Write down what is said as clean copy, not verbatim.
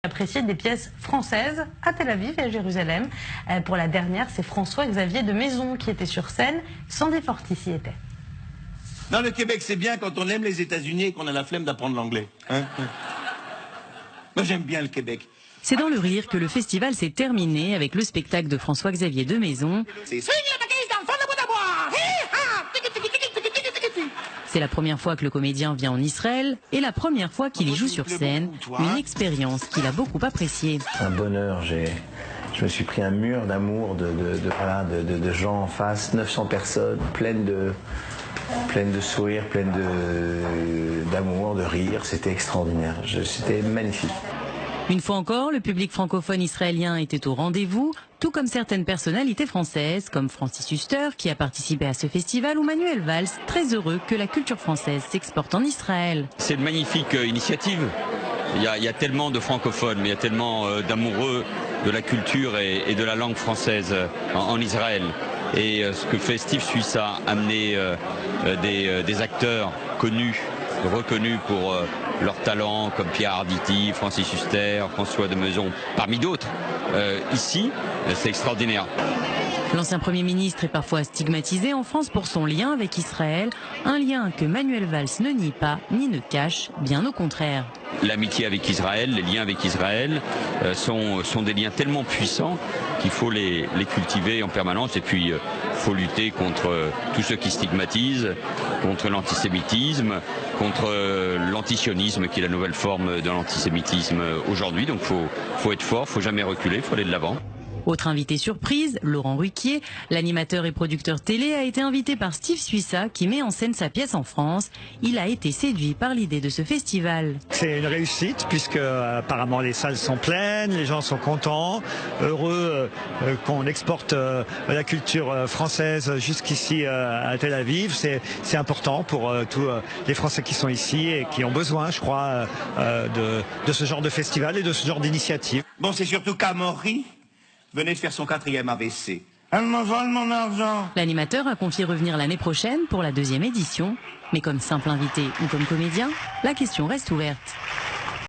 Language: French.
Apprécier des pièces françaises à Tel Aviv et à Jérusalem. Pour la dernière, c'est François-Xavier de Maison qui était sur scène. Sandy Fortis y était. Dans le Québec, c'est bien quand on aime les États-Unis et qu'on a la flemme d'apprendre l'anglais. Hein? Moi, j'aime bien le Québec. C'est dans le rire que le festival s'est terminé avec le spectacle de François-Xavier de Maison. C'est la première fois que le comédien vient en Israël et la première fois qu'il y joue sur scène, une expérience qu'il a beaucoup appréciée. Un bonheur, je me suis pris un mur d'amour, de gens en face, 900 personnes, pleines de sourires, pleines d'amour, de rire, c'était extraordinaire, c'était magnifique. Une fois encore, le public francophone israélien était au rendez-vous, tout comme certaines personnalités françaises, comme Francis Huster, qui a participé à ce festival, ou Manuel Valls, très heureux que la culture française s'exporte en Israël. C'est une magnifique initiative. Il y a tellement de francophones, mais il y a tellement d'amoureux de la culture et de la langue française en Israël. Et ce que fait Steve Suissa, amener des acteurs connus, reconnus pour leur talent, comme Pierre Arditi, Francis Huster, François de Maison, parmi d'autres. Ici, c'est extraordinaire. L'ancien Premier ministre est parfois stigmatisé en France pour son lien avec Israël, un lien que Manuel Valls ne nie pas ni ne cache, bien au contraire. L'amitié avec Israël, les liens avec Israël sont des liens tellement puissants qu'il faut les cultiver en permanence et puis il faut lutter contre tous ceux qui stigmatisent, contre l'antisémitisme, contre l'antisionisme qui est la nouvelle forme de l'antisémitisme aujourd'hui. Donc faut être fort, faut jamais reculer, faut aller de l'avant. Autre invité surprise, Laurent Ruquier, l'animateur et producteur télé, a été invité par Steve Suissa qui met en scène sa pièce en France. Il a été séduit par l'idée de ce festival. C'est une réussite puisque apparemment les salles sont pleines, les gens sont contents, heureux qu'on exporte la culture française jusqu'ici à Tel Aviv. C'est important pour tous les Français qui sont ici et qui ont besoin, je crois, de ce genre de festival et de ce genre d'initiative. Bon, c'est surtout qu'Amaury venait de faire son 4e AVC. Elle me vole mon argent. L'animateur a confié revenir l'année prochaine pour la 2e édition. Mais comme simple invité ou comme comédien, la question reste ouverte.